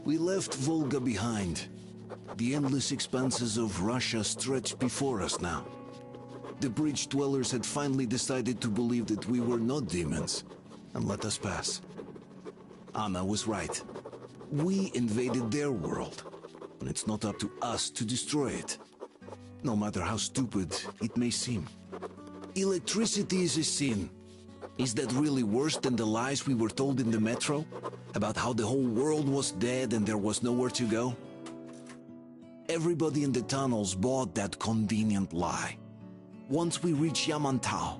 We left Volga behind. The endless expanses of Russia stretched before us now. The bridge dwellers had finally decided to believe that we were not demons, and let us pass. Anna was right. We invaded their world, and it's not up to us to destroy it. No matter how stupid it may seem. Electricity is a sin. Is that really worse than the lies we were told in the metro? About how the whole world was dead and there was nowhere to go? Everybody in the tunnels bought that convenient lie. Once we reach Yamantau,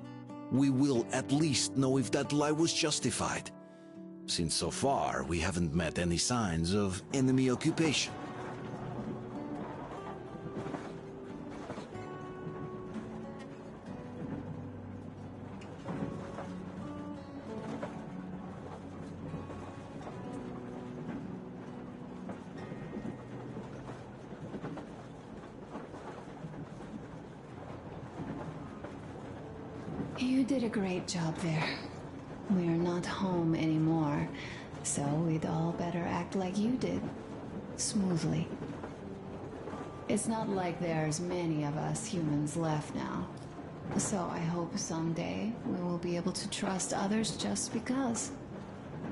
we will at least know if that lie was justified. Since so far, we haven't met any signs of enemy occupation. You did a great job there. We're not home anymore, so we'd all better act like you did. Smoothly. It's not like there's many of us humans left now. So I hope someday we will be able to trust others just because.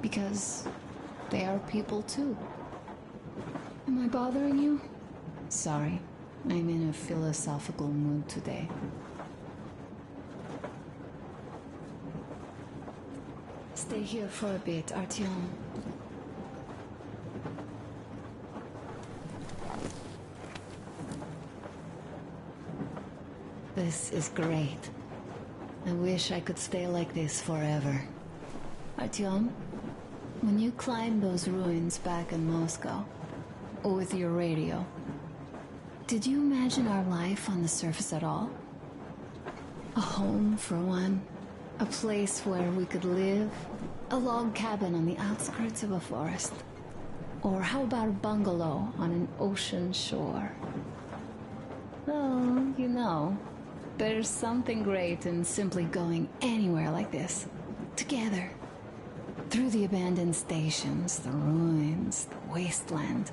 Because they are people too. Am I bothering you? Sorry, I'm in a philosophical mood today. Stay here for a bit, Artyom. This is great. I wish I could stay like this forever. Artyom, when you climbed those ruins back in Moscow, with your radio, did you imagine our life on the surface at all? A home for one, a place where we could live, a log cabin on the outskirts of a forest. Or how about a bungalow on an ocean shore? Well, you know, there's something great in simply going anywhere like this, together. Through the abandoned stations, the ruins, the wasteland.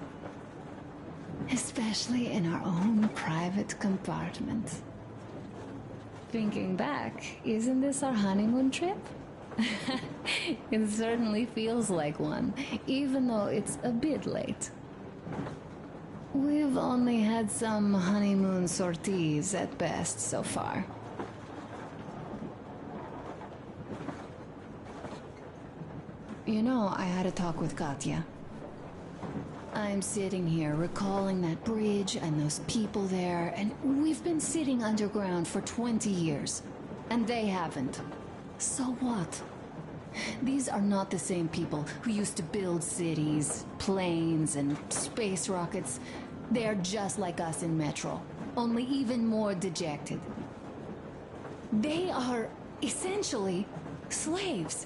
Especially in our own private compartment. Thinking back, isn't this our honeymoon trip? It certainly feels like one, even though it's a bit late. We've only had some honeymoon sorties at best so far. You know, I had a talk with Katya. I'm sitting here recalling that bridge and those people there, and we've been sitting underground for 20 years, and they haven't. So what? These are not the same people who used to build cities, planes, and space rockets. They are just like us in Metro, only even more dejected. They are essentially slaves.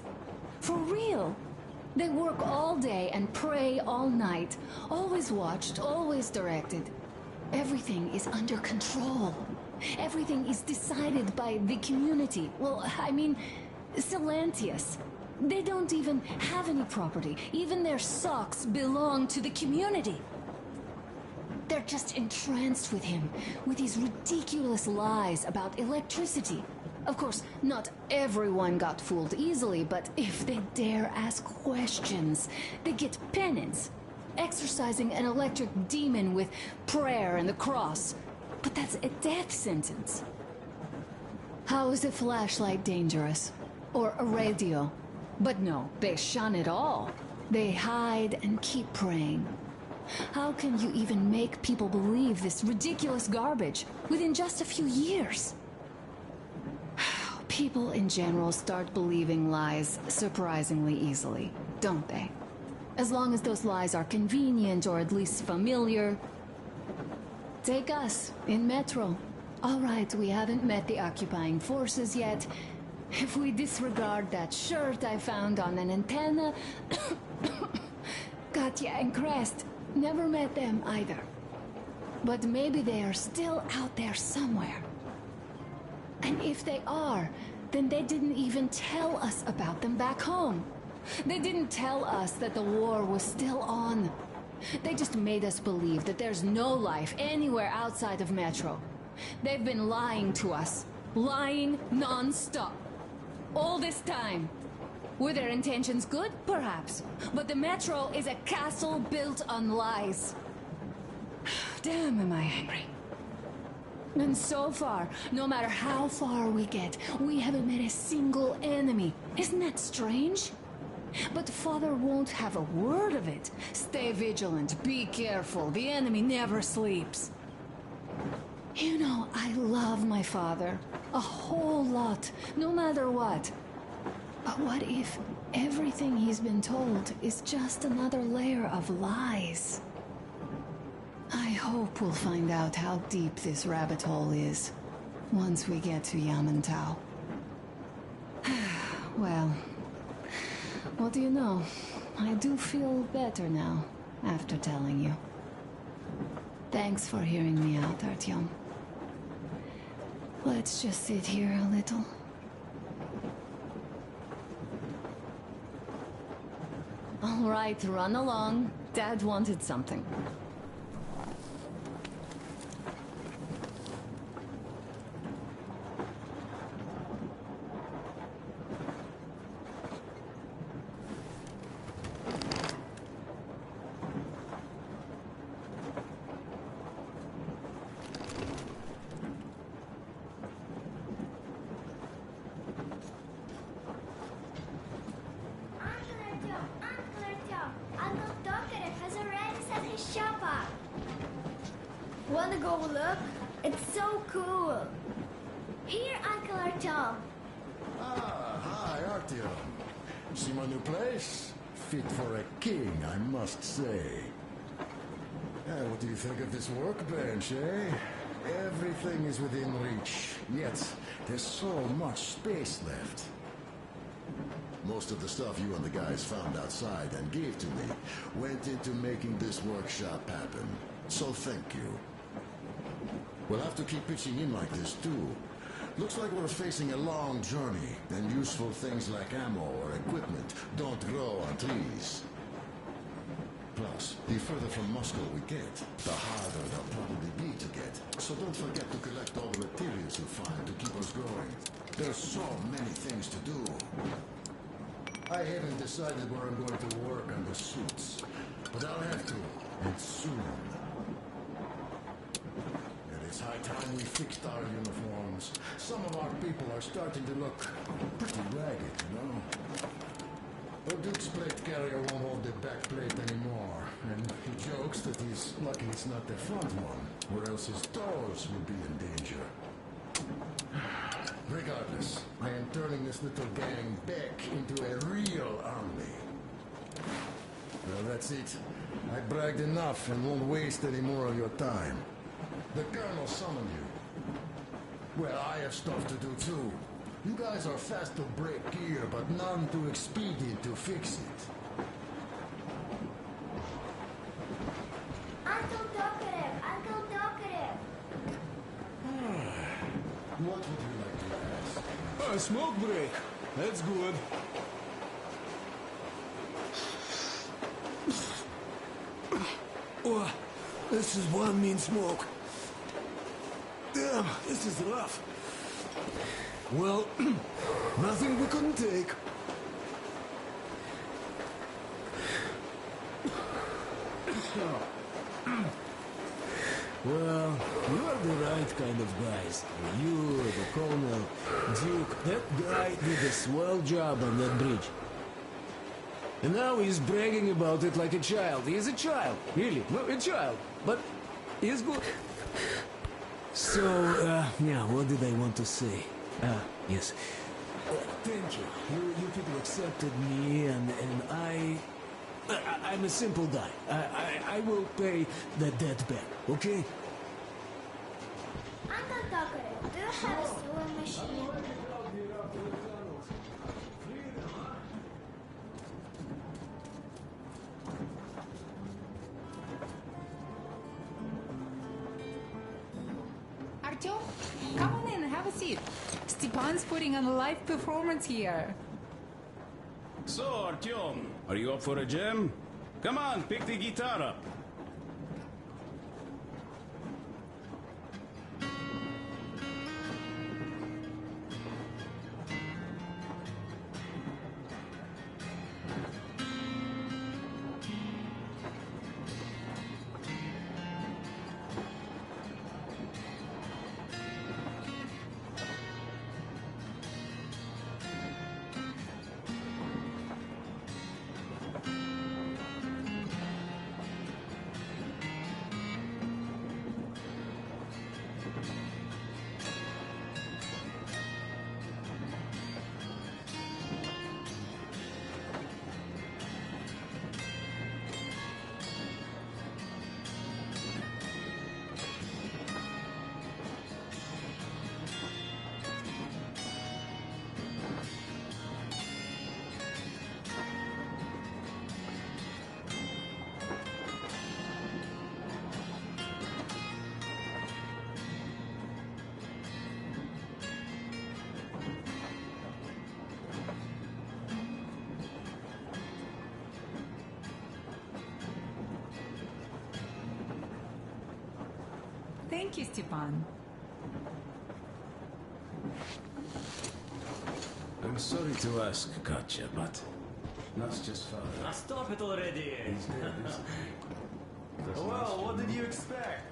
For real. They work all day and pray all night. Always watched, always directed. Everything is under control. Everything is decided by the community. Well, I mean, Silantius. They don't even have any property. Even their socks belong to the community. They're just entranced with him, with these ridiculous lies about electricity. Of course, not everyone got fooled easily, but if they dare ask questions, they get penance. Exorcising an electric demon with prayer and the cross. But that's a death sentence. How is a flashlight dangerous? Or a radio? But no, they shun it all. They hide and keep praying. How can you even make people believe this ridiculous garbage within just a few years? People in general start believing lies surprisingly easily, don't they? As long as those lies are convenient or at least familiar. Take us, in Metro. All right, we haven't met the occupying forces yet. If we disregard that shirt I found on an antenna... Katya and Crest, never met them either. But maybe they are still out there somewhere. And if they are, then they didn't even tell us about them back home. They didn't tell us that the war was still on. They just made us believe that there's no life anywhere outside of Metro. They've been lying to us. Lying non-stop. All this time. Were their intentions good? Perhaps. But the Metro is a castle built on lies. Damn, am I angry. And so far, no matter how far we get, we haven't met a single enemy. Isn't that strange? But Father won't have a word of it. Stay vigilant, be careful, the enemy never sleeps. You know, I love my father. A whole lot, no matter what. But what if everything he's been told is just another layer of lies? I hope we'll find out how deep this rabbit hole is once we get to Yamantau. Well, what do you know? I do feel better now after telling you. Thanks for hearing me out, Artyom. Let's just sit here a little. All right, run along. Dad wanted something. Wanna go look? It's so cool. Here, Uncle Artyom. Ah, hi, Artyom. See my new place? Fit for a king, I must say. What do you think of this workbench, eh? Everything is within reach, yet there's so much space left. Most of the stuff you and the guys found outside and gave to me went into making this workshop happen. So thank you. We'll have to keep pitching in like this, too. Looks like we're facing a long journey, and useful things like ammo or equipment don't grow on trees. Plus, the further from Moscow we get, the harder they'll probably be to get. So don't forget to collect all the materials you find to keep us going. There's so many things to do. I haven't decided where I'm going to work on the suits, but I'll have to, and soon. It's high time we fixed our uniforms. Some of our people are starting to look pretty ragged, you know? The Duke's plate carrier won't hold the back plate anymore, and he jokes that he's lucky it's not the front one, or else his toes will be in danger. Regardless, I am turning this little gang back into a real army. Well, that's it. I bragged enough and won't waste any more of your time. The Colonel summoned you. Well, I have stuff to do too. You guys are fast to break gear, but none too expedient to fix it. Uncle Tokarev! Uncle Tokarev! What would you like to ask? A smoke break. That's good. Oh, this is one mean smoke. Damn, this is rough. Well, nothing we couldn't take. Well, you are the right kind of guys. You, the Colonel, Duke, that guy did a swell job on that bridge. And now he's bragging about it like a child. He is a child, really, no, a child. But he's good. So, yeah, what did I want to say? Yes. Thank you. You people accepted me, and I'm a simple guy. I will pay the debt back, okay? Uncle Tokarev, do you have a sewing machine? Artyom, come on in, have a seat. Stepan's putting on a live performance here. So, Artyom, are you up for a jam? Come on, pick the guitar up. Thank you, Stepan. I'm sorry to ask, Katya, but Nastya's father. Stop it already! Well, what did you expect?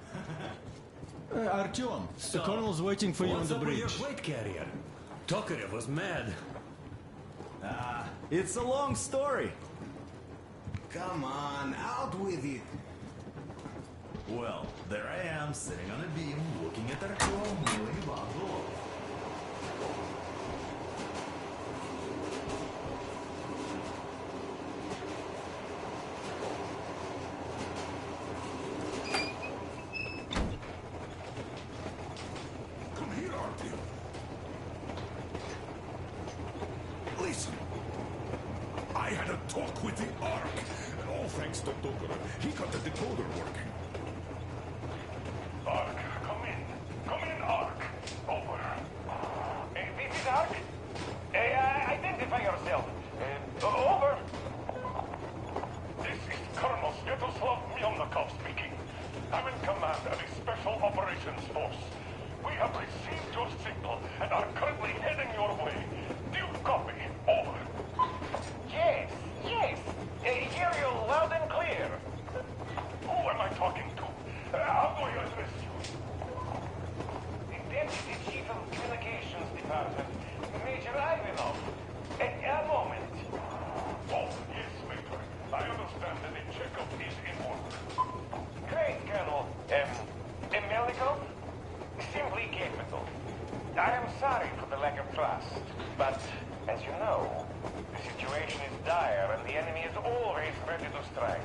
Artyom, the colonel's waiting for you on What's the up with your bridge. plate carrier? Tokarev was mad. It's a long story. Come on, out with it. Well, there I am, sitting on a beam, looking at Artyom moving a bundle. Come here, Artyom. Listen. I had a talk with the Ark, and all thanks to Tokarev, he got the decoder working. Ark, come in. Come in, Ark. Over. This is Ark. Identify yourself. Over. This is Colonel Sviatoslav Myelnikov speaking. I'm in command of a special operations force. We have received your signal and are currently heading your way. Do you copy? Over. Yes. Hear you loud and clear. Who am I talking to? How do I address you? The Deputy Chief of Communications Department, Major Ivanov. A moment. Oh, yes, Major. I understand that a checkup is in order. Great, Colonel. Melnikov? Simply capital. I am sorry for the lack of trust, but, as you know, the situation is dire and the enemy is always ready to strike.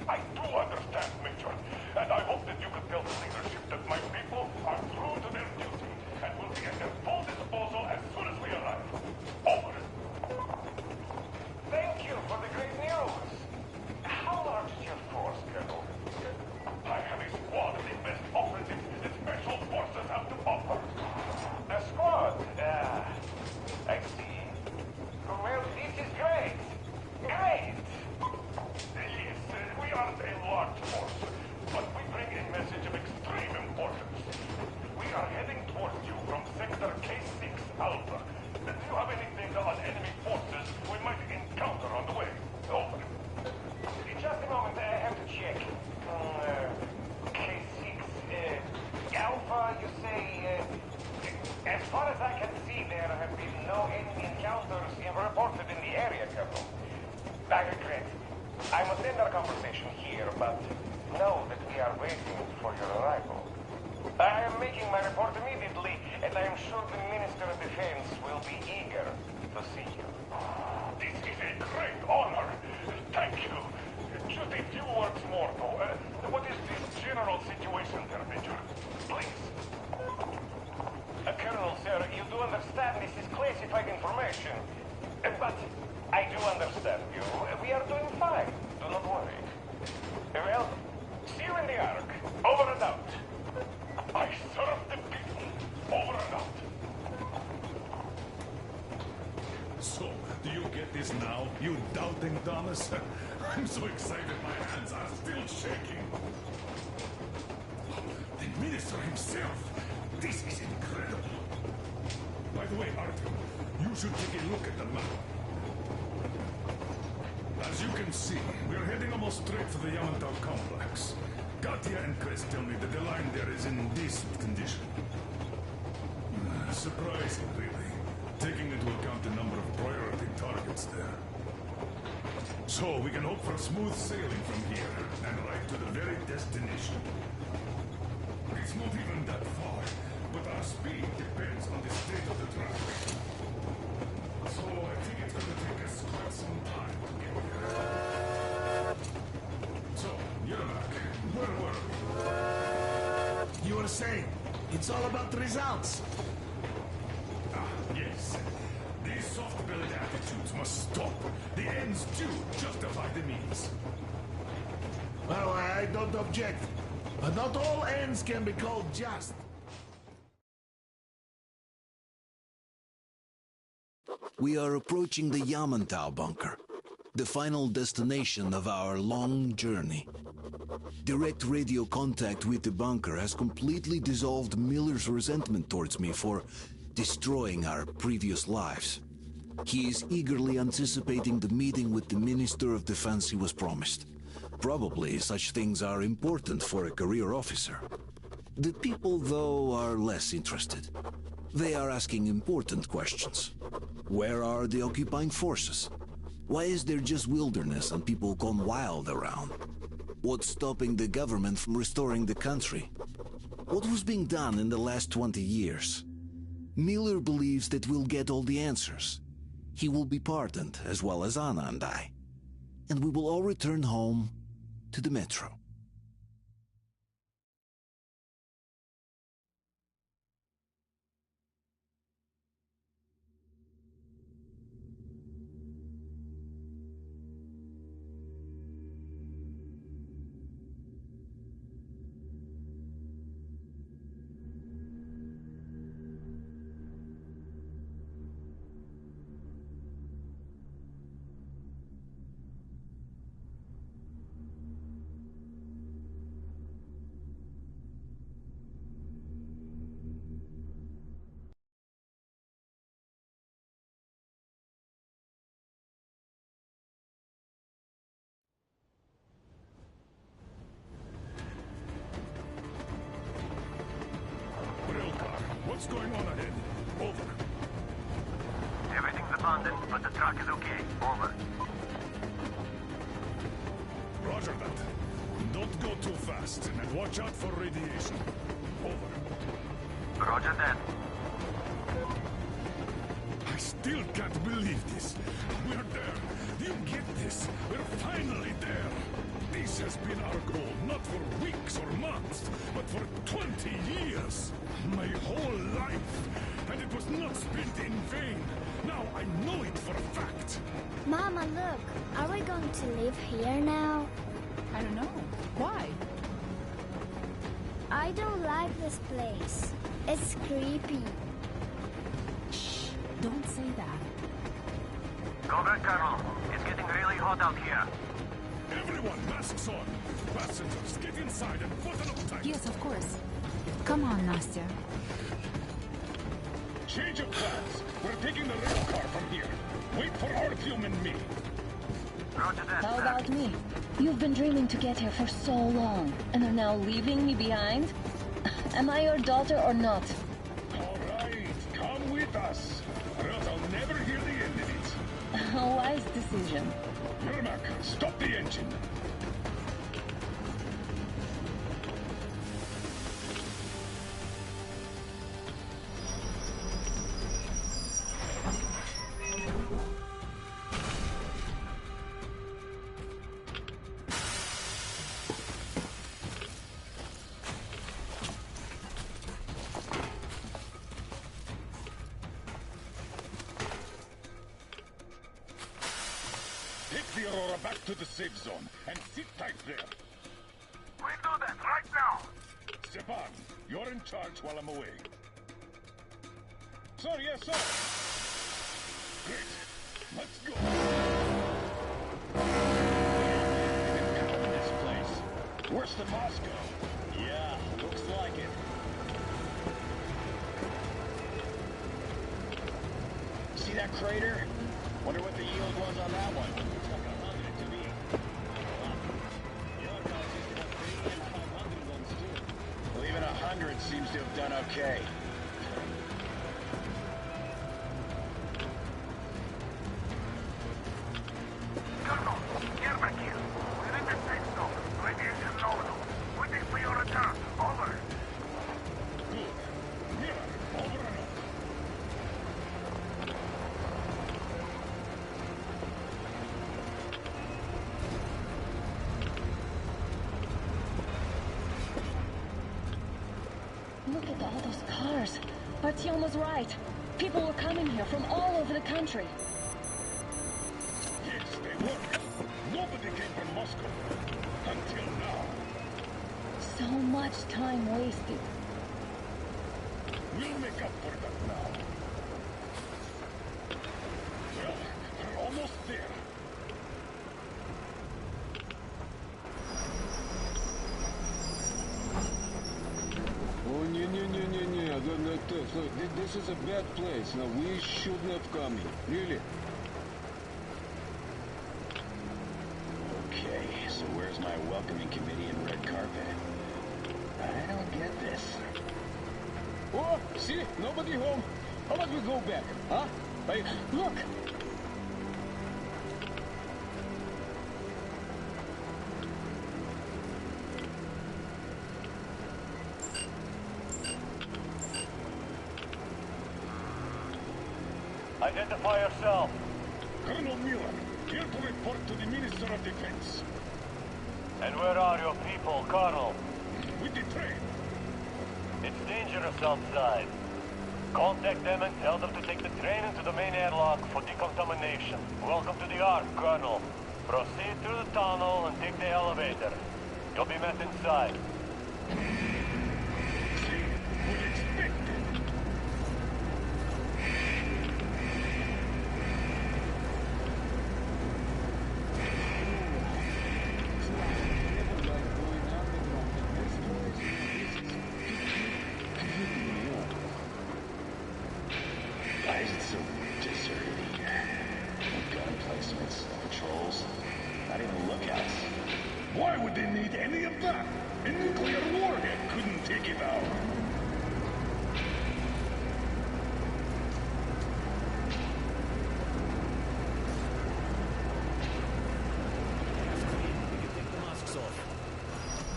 I do understand, Major, and I hope that you could tell the leadership that my people are true to their duty and will be at their full disposal as soon as we arrive. Over. Thank you for the great news. How large is your force, Colonel? I have a squad of the best operatives the special forces have to offer. A squad? I see. Well, this is great. Great! Yes, we aren't a large force, but we bring a message of extreme importance. We are heading towards you from Sector K6 Alpha. Do you have any data on enemy forces we might encounter on the way? Over. Just a moment, I have to check. K6, Alpha, you say, as far as I can see, there have been no enemy encounters reported in the area, Colonel. I regret. I must end our conversation here, but know that we are waiting for your arrival. I am making my report immediately, and I am sure the Minister of Defense will be eager to see you. This is a great honor. Thank you. Just a few words more, though. What is the general situation there, Major? Please. Colonel, sir, you do understand this is classified information. But I do understand you. We are doing fine. Do not worry. Well, see you in the Ark. Over and out. I serve the people. Over and out. So, do you get this Nostradamus? I'm so excited my hands are still shaking. The minister himself! This is incredible! By the way, Artyom, you should take a look at the map. As you can see, we're heading almost straight for the Yamantau complex. Katya and Chris tell me that the line there is in decent condition. Surprising, really, taking into account the number of priority targets there. So, we can hope for smooth sailing from here, and right to the very destination. It's not even that far, but our speed depends on the state of the traffic. So, I think it's going to take us quite some time to get here. So, Yermak, where were we? You were saying, it's all about the results. Yes. These soft-bellied attitudes must stop. The ends do justify the means. Well, I don't object. But not all ends can be called just. We are approaching the Yamantau bunker, the final destination of our long journey. Direct radio contact with the bunker has completely dissolved Miller's resentment towards me for destroying our previous lives. He is eagerly anticipating the meeting with the Minister of Defense he was promised. Probably such things are important for a career officer. The people, though, are less interested. They are asking important questions. Where are the occupying forces? Why is there just wilderness and people gone wild around? What's stopping the government from restoring the country? What was being done in the last 20 years? Miller believes that we'll get all the answers. He will be pardoned, as well as Anna and I. And we will all return home to the metro. What's going on ahead? Over. Everything's abandoned, but the truck is okay. Over. Roger that. Don't go too fast, and watch out for radiation. Over. Roger that. I still can't believe this. We're there. Do you get this? We're finally there. This has been our goal, not for weeks or months, but for 20 years. My whole life. And it was not spent in vain. Now I know it for a fact. Mama, look. Are we going to live here now? I don't know. Why? I don't like this place. It's creepy. Shh. Don't say that. Go back, Colonel. It's getting really hot out here. Everyone, masks on. Passengers, get inside and button up tight. Yes, of course. Come on, Nastya. Change of plans. We're taking the rail car from here. Wait for Artyom and me. Roger that. How about me? You've been dreaming to get here for so long, and are now leaving me behind? Am I your daughter or not? All right, come with us. Or else I'll never hear the end of it. A wise decision. Yermak, stop the engine. Take the Aurora back to the safe zone and sit tight there. We'll do that right now. Stepan, you're in charge while I'm away. Sir, yes, sir. Great. Let's go. worse than Moscow. Yeah, looks like it. See that crater? Wonder what the yield was on that one. Looks like 100 to me. The other guys used to have 3 and 500 ones too. Well, even 100 seems to have done okay. Colonel, get back here. We're in the safe zone. Radiation nominal. Waiting for your return. Over. Good. Miller, over and out. Look at all those cars. Artyom was right. People were coming here from all over the country. Yes, they were. Nobody came from Moscow. Until now. So much time wasted. We'll make up for that now. Well, we're almost there. Oh, не-не-не-не-не, this is a bad place. Now, we shouldn't have come here. Really? Okay, so where's my welcoming committee and red carpet? I don't get this. Oh, see? Nobody home. How about we go back, huh? Look! Identify yourself. Colonel Miller, here to report to the Minister of Defense. And where are your people, Colonel? With the train. It's dangerous outside. Contact them and tell them to take the train into the main airlock for decontamination. Welcome to the Ark, Colonel. Proceed through the tunnel and take the elevator. You'll be met inside. Why is it so deserted here? No gun placements, no patrols, not even lookouts. Why would they need any of that? A nuclear warhead couldn't take it out. Take the masks off.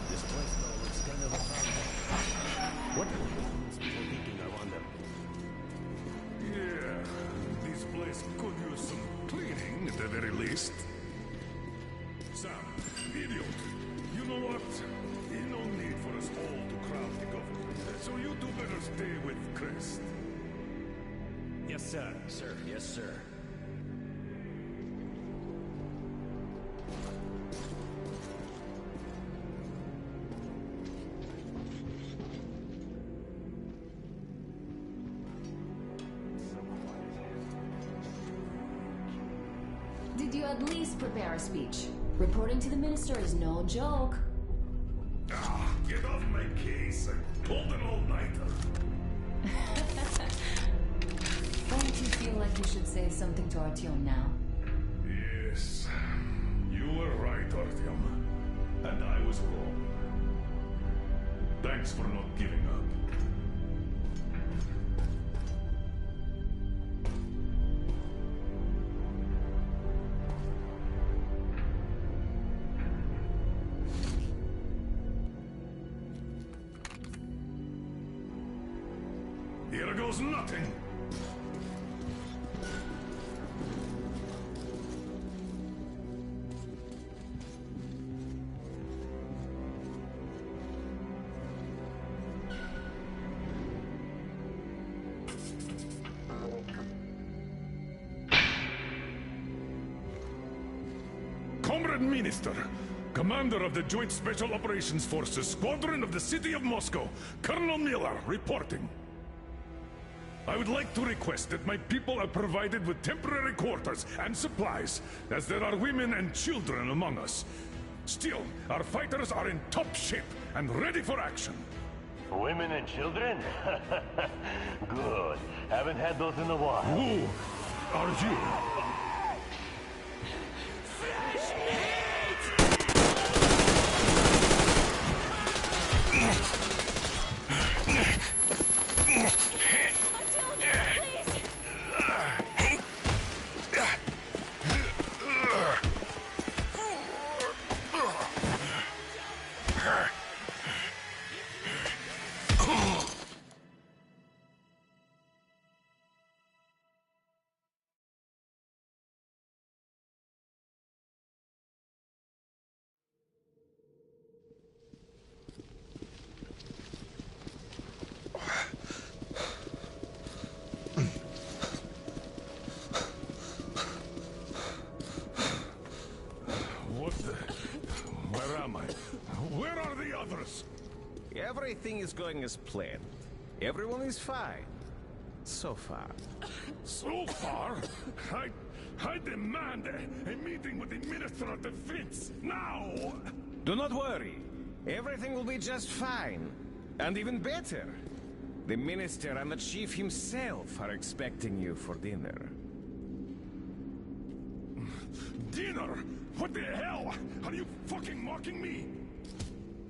This place now looks kind of a what? People thinking, I wonder. Yeah, this place could use some cleaning at the very least. Sam, idiot, you know what? There's no need for us all to crowd the government. So you two better stay with Crest. Yes, sir. Sir, yes, sir. Did you at least prepare a speech? Reporting to the minister is no joke. Ah, get off my case. I pulled an all-nighter. Don't you feel like you should say something to Artyom now? Yes, you were right, Artyom. And I was wrong. Thanks for not giving up. Here goes nothing! Comrade Minister, Commander of the Joint Special Operations Forces, Squadron of the City of Moscow, Colonel Miller, reporting. I would like to request that my people are provided with temporary quarters and supplies, as there are women and children among us. Still, our fighters are in top shape and ready for action. Women and children? Good. Haven't had those in a while. Who are you? Where am I? Where are the others? Everything is going as planned. Everyone is fine. So far. So far? I demand a meeting with the Minister of Defense, now! Do not worry. Everything will be just fine. And even better. The Minister and the Chief himself are expecting you for dinner. Dinner? What the hell? Are you fucking mocking me?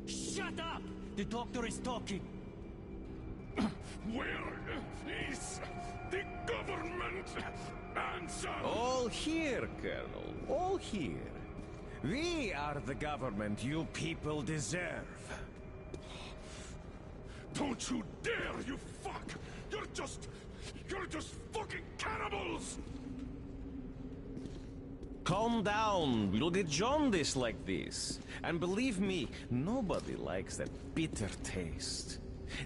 Shut up! The doctor is talking. Where is the government? Answer! All here, Colonel. All here. We are the government you people deserve. Don't you dare, you fuck! You're just fucking cannibals! Calm down. We'll get jaundice like this. And believe me, nobody likes that bitter taste.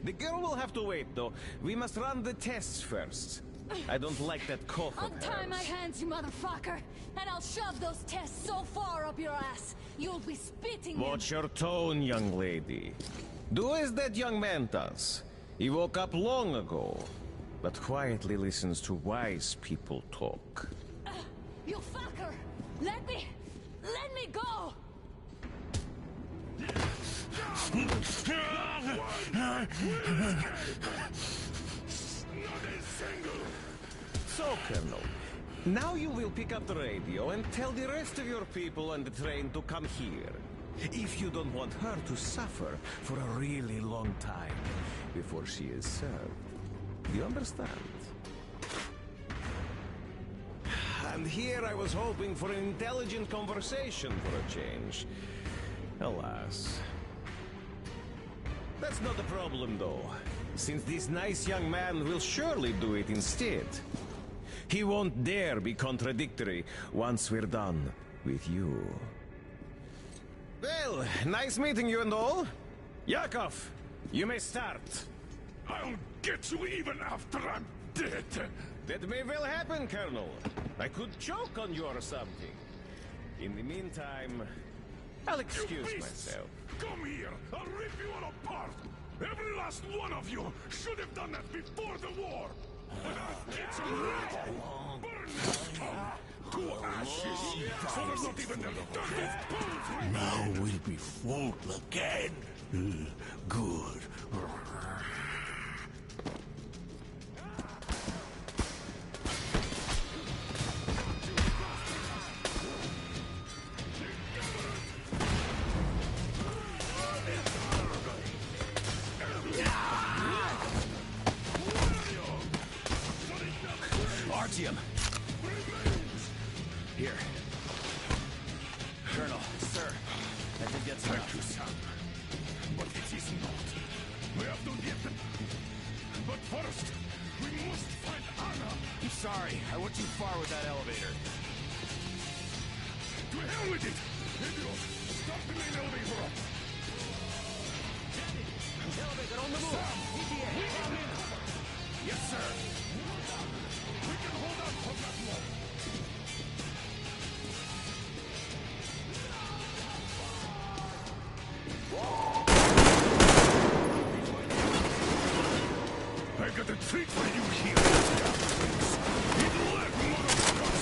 The girl will have to wait, though. We must run the tests first. I don't like that cough of Untie my hers. hands, you motherfucker, and I'll shove those tests so far up your ass, you'll be spitting them. Watch your tone, young lady. Do as that young man does. He woke up long ago, but quietly listens to wise people talk. You fucker! Let me go! So, Colonel, now you will pick up the radio and tell the rest of your people on the train to come here. If you don't want her to suffer for a really long time before she is served. Do you understand? And here I was hoping for an intelligent conversation for a change. Alas. That's not a problem, though, since this nice young man will surely do it instead. He won't dare be contradictory once we're done with you. Well, nice meeting you and all. Yakov, you may start. I'll get you even after I'm dead. That may well happen, Colonel. I could choke on you or something. In the meantime, I'll excuse myself. Come here! I'll rip you all apart! Every last one of you should have done that before the war! And I'll get you now! Burn this town to ashes! So there's not even the dirtiest bones! Now we'll be full again. Good. Artyom. Here. Colonel, sir. I did get some. Thank you, son. But it is not. We have to get them. But first, we must find Anna. I'm sorry. I went too far with that elevator. To hell with it! Idiot! Start the main elevator up! Elevator on the move! Sam! ETA! Yes, sir! We can hold out for that long! I got a treat for you here! Eat leg, motherfuckers!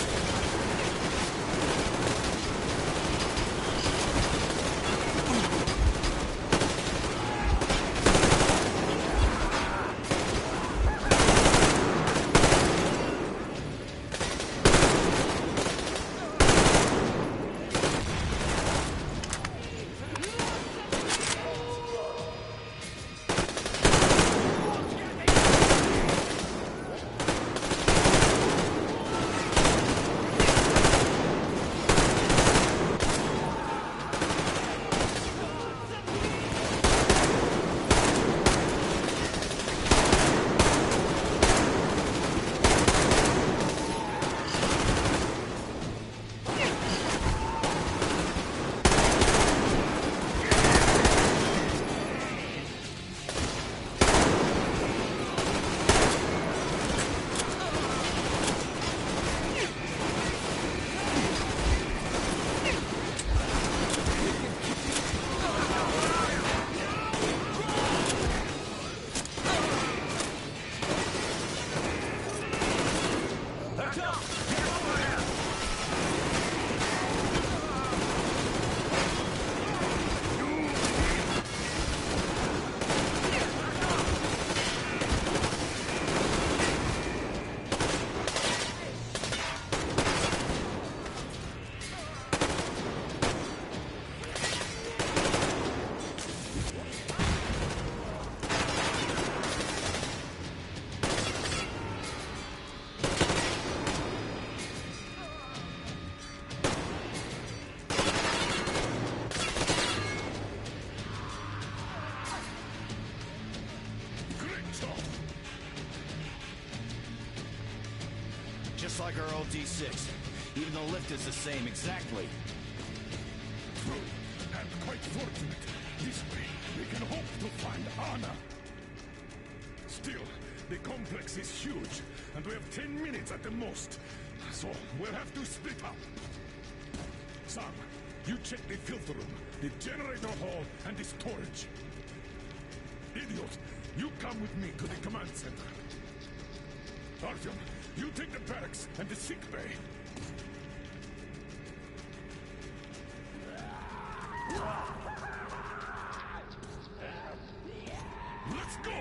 like our old D6. Even the lift is the same, exactly. True, and quite fortunate. This way, we can hope to find Anna. Still, the complex is huge, and we have 10 minutes at the most. So, we'll have to split up. Sam, you check the filter room, the generator hall, and the storage. Idiot, you come with me to the command center. Artyom, you take the barracks and the sick bay. Let's go!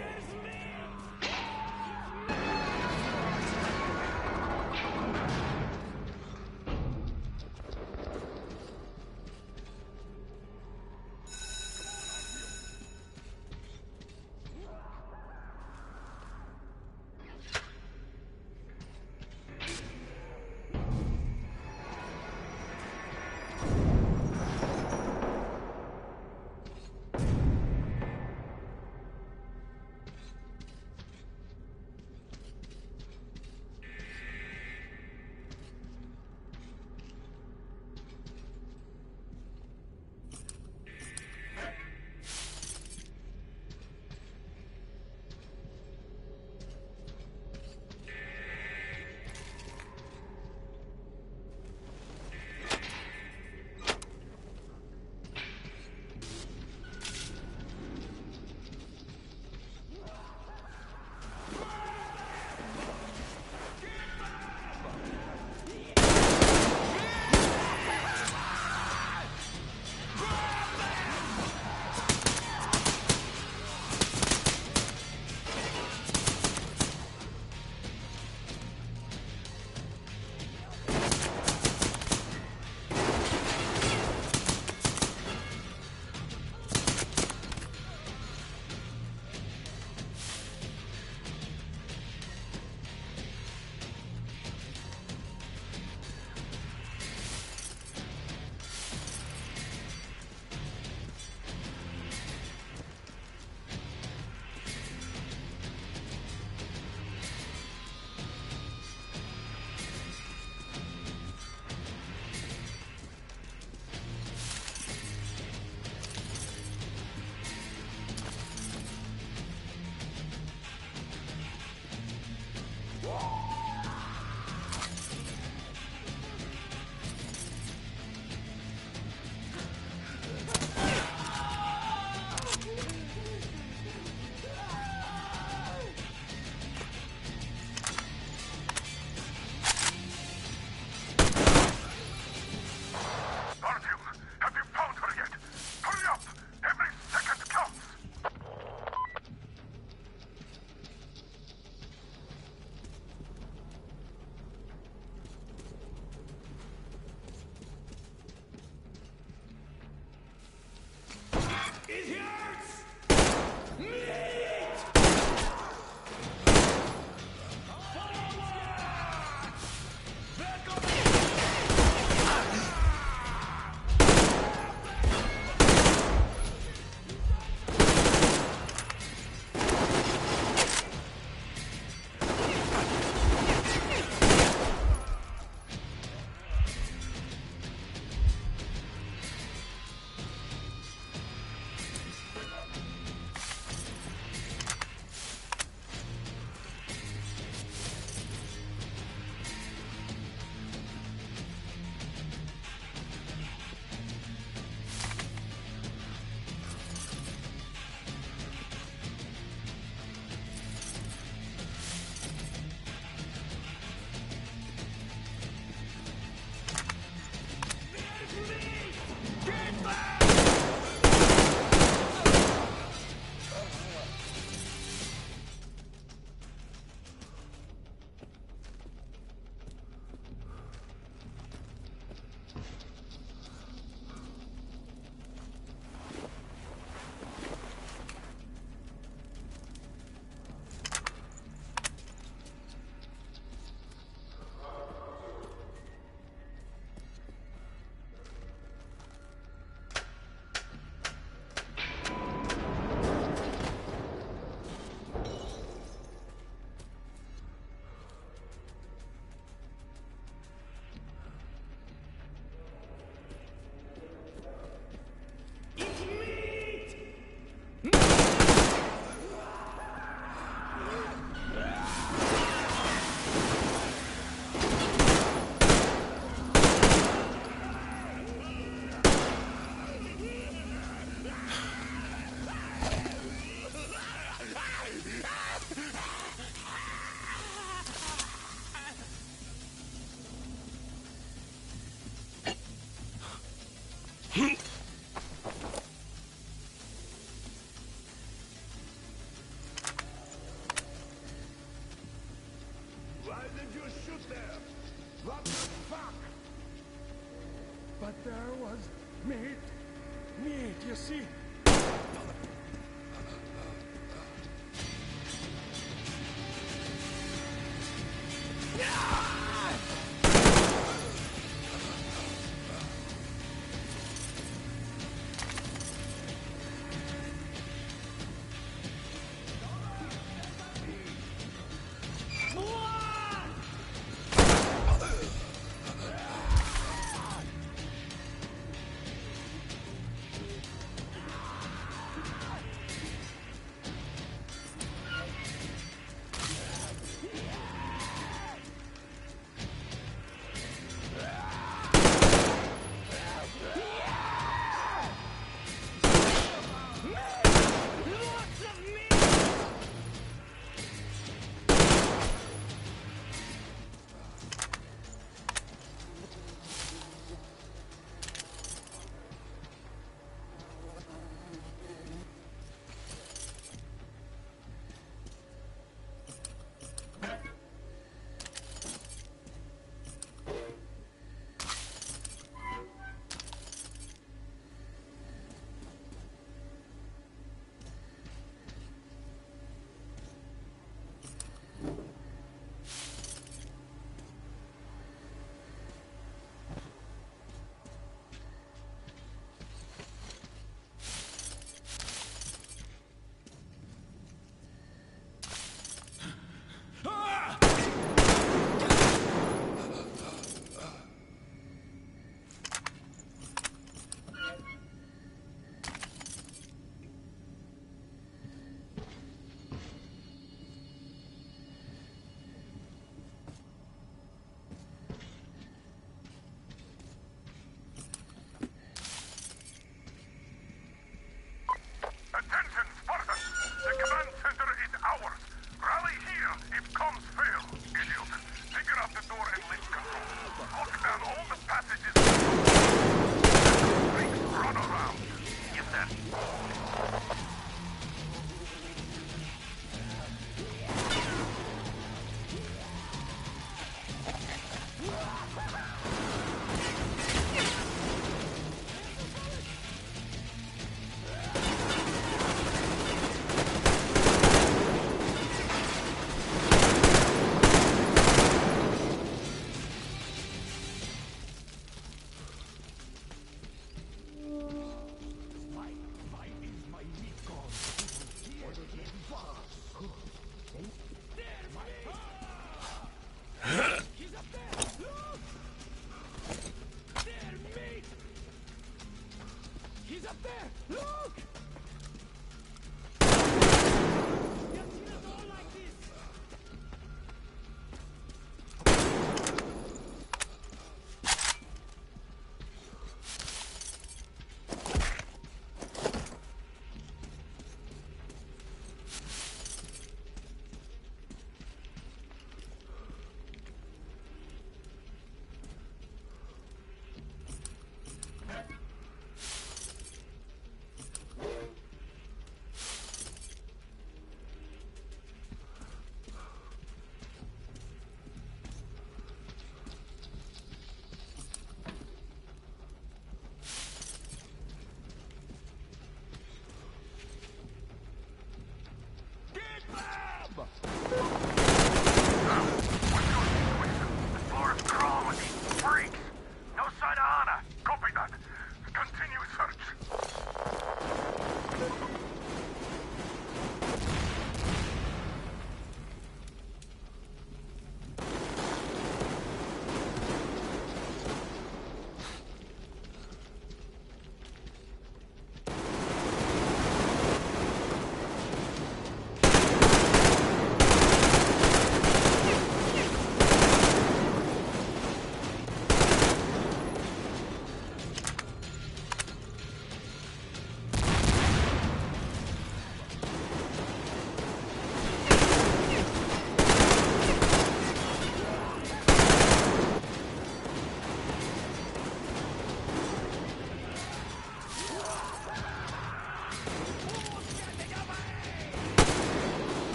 see?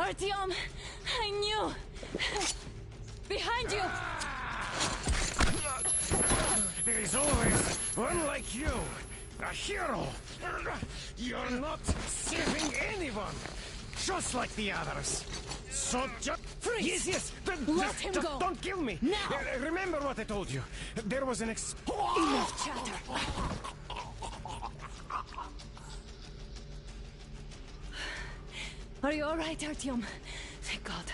Artyom! I knew! Behind you! There is always one like you, a hero. You're not saving anyone, just like the others. So just freeze! Yes. Let him just go. don't kill me. Now. Remember what I told you. There was an Enough chatter. Are you all right, Artyom? Thank God.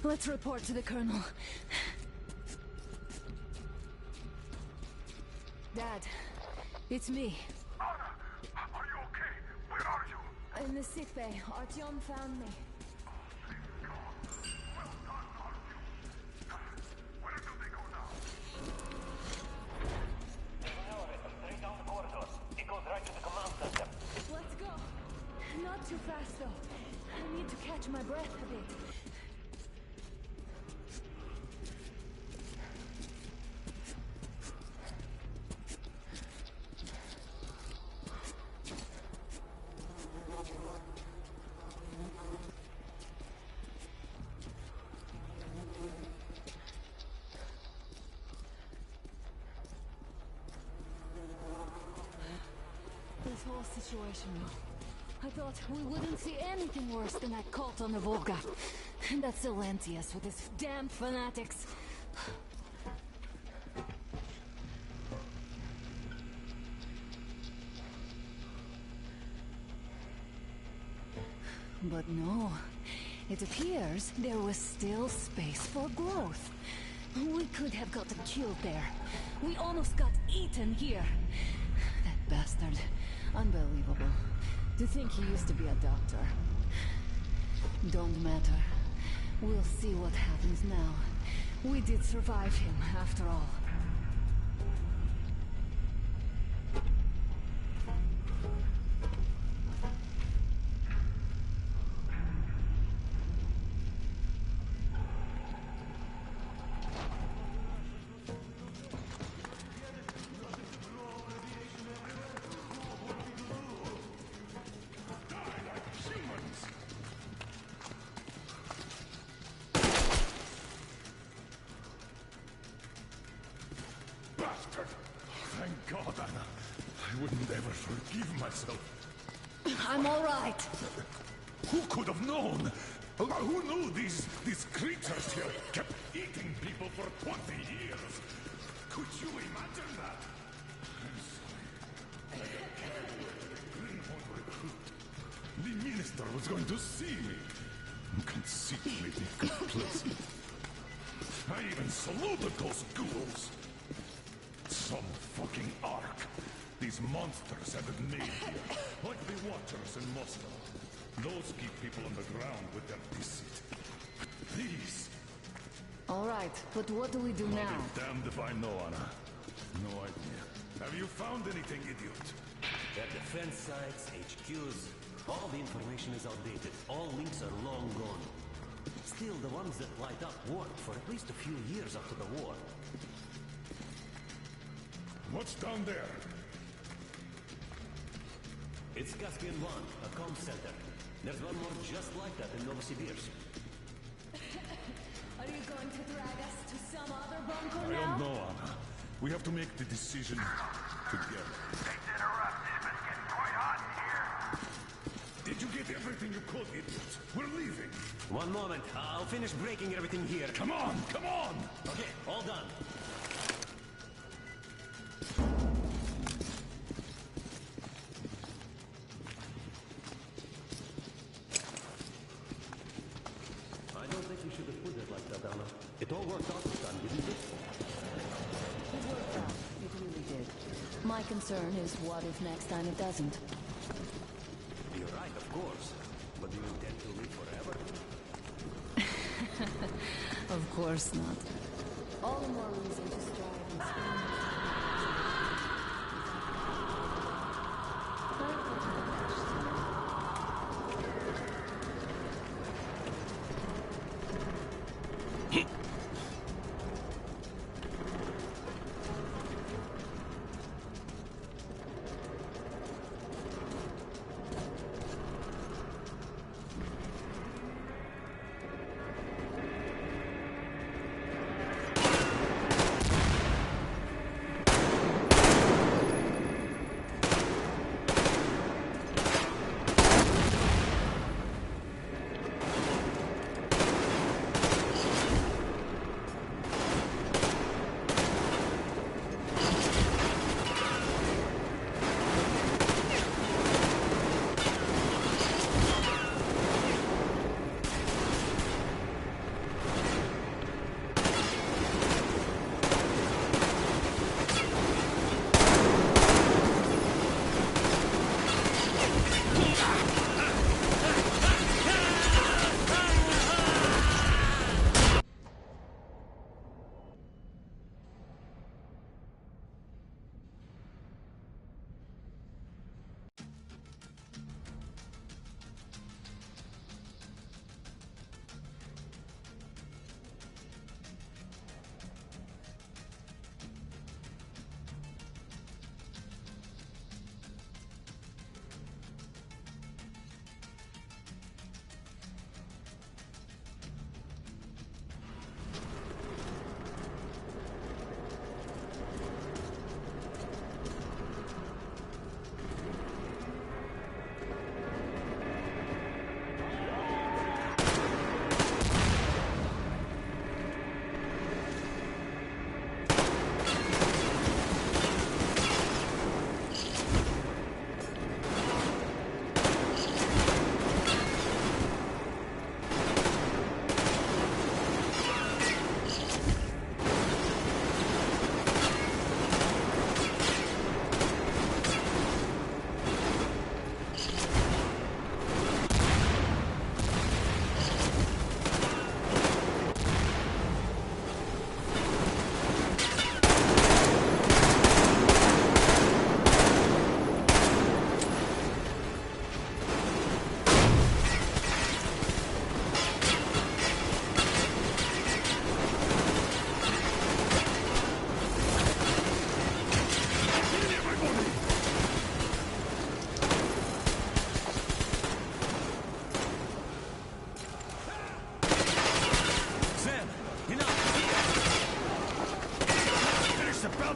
Let's report to the Colonel. Dad, it's me. Anna, are you okay? Where are you? In the sick bay. Artyom found me. Let's go. Not too fast, though. I need to catch my breath a bit. This whole situation, I thought we wouldn't see anything worse than that cult on the Volga. And that Silencius with his damn fanatics. But no, it appears there was still space for growth. We could have gotten killed there. We almost got eaten here. That bastard. Unbelievable. To think he used to be a doctor. Don't matter. We'll see what happens now. We did survive him, after all. Bastard! Thank God, Anna. I wouldn't ever forgive myself. I'm all right. Who could have known? Who knew these creatures here kept eating people for 20 years? Could you imagine that? I'm sorry. I got carried away with the Greenhorn recruit. The minister was going to see me. Conceitedly complacent. I even saluted those ghouls. Some fucking ark. These monsters have it made here, like the Watchers in Moscow. Those keep people on the ground with their deceit. These... All right, but what do we do I'll now? be damned if I know, Anna. No idea. Have you found anything, idiot? Their defense sites, HQs, all the information is outdated. All links are long gone. Still, the ones that light up worked for at least a few years after the war. What's down there? It's Caspian 1, a comm center. There's one more just like that in Novosibirsk. Are you going to drag us to some other bunker I now? don't know, Anna. We have to make the decision together. Did you get everything you could, idiot? We're leaving. One moment, I'll finish breaking everything here. Come on, come on! Okay, all done. I don't think we should have put it like that, Anna. It all worked out this time, didn't it? It worked out. It really did. My concern is what if next time it doesn't? You're right, of course. But do you intend to live forever? Of course not. All the more reason to strive and spend.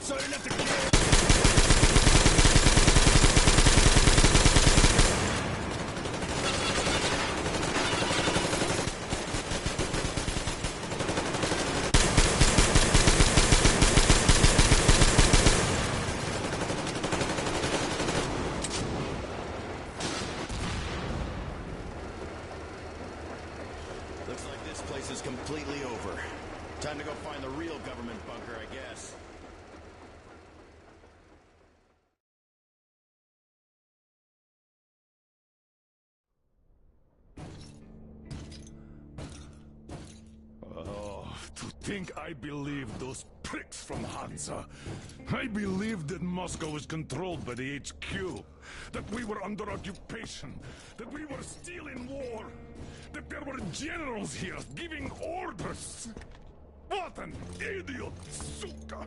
so I didn't have to kill. Looks like this place is completely over. Time to go find the real government bunker, I guess. Oh, to think I believed those pricks from Hansa. I believed that Moscow was controlled by the HQ, that we were under occupation, that we were still in war, that there were generals here giving orders. What an idiot, suka!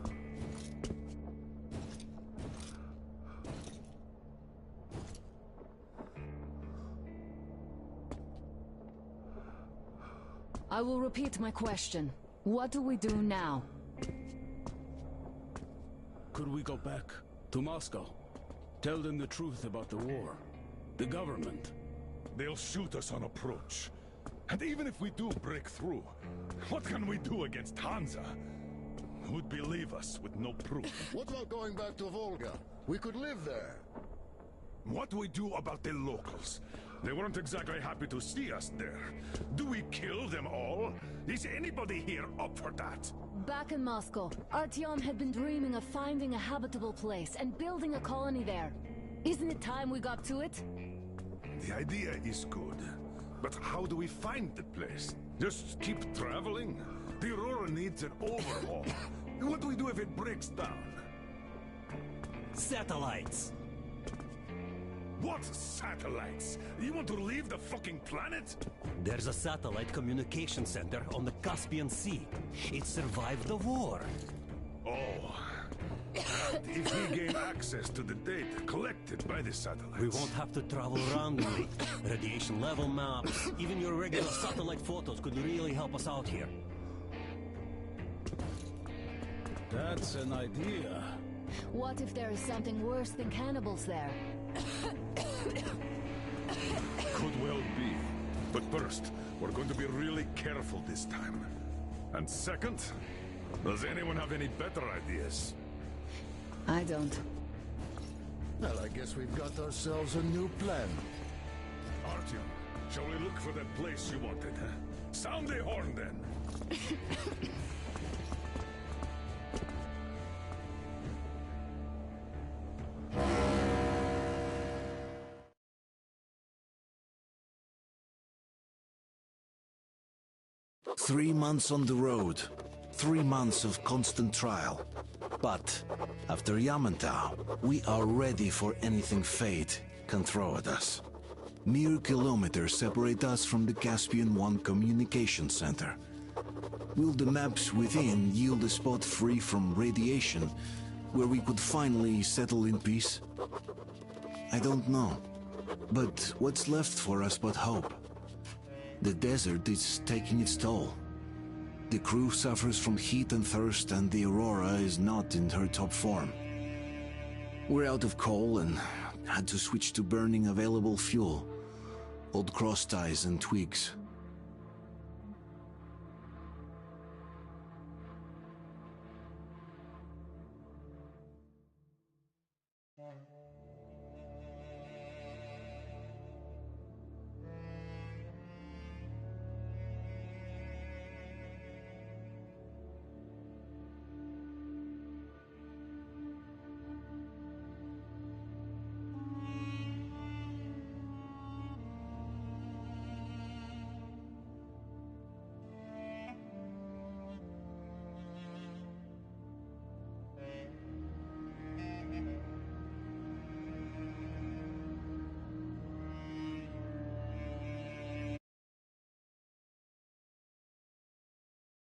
I will repeat my question. What do we do now? Could we go back to Moscow? Tell them the truth about the war. The government. They'll shoot us on approach. And even if we do break through, what can we do against Hansa? Who'd believe us with no proof? What about going back to Volga? We could live there. What do we do about the locals? They weren't exactly happy to see us there. Do we kill them all? Is anybody here up for that? Back in Moscow, Artyom had been dreaming of finding a habitable place and building a colony there. Isn't it time we got to it? The idea is good. But how do we find the place? Just keep traveling? The Aurora needs an overhaul. What do we do if it breaks down? Satellites! What satellites? You want to leave the fucking planet? There's a satellite communication center on the Caspian Sea. It survived the war. Oh. And if we gain access to the data collected by the satellites... We won't have to travel randomly. Radiation level maps, even your regular satellite photos could really help us out here. That's an idea. What if there is something worse than cannibals there? Could well be. But first, we're going to be really careful this time. And second, does anyone have any better ideas? I don't. Well, I guess we've got ourselves a new plan. Artyom, shall we look for that place you wanted, huh? Sound the horn, then! 3 months on the road. 3 months of constant trial. But after Yamantau, we are ready for anything fate can throw at us. Mere kilometers separate us from the Caspian One communication center. Will the maps within yield a spot free from radiation, where we could finally settle in peace? I don't know. But what's left for us but hope? The desert is taking its toll. The crew suffers from heat and thirst, and the Aurora is not in her top form. We're out of coal and had to switch to burning available fuel. Old cross ties and twigs.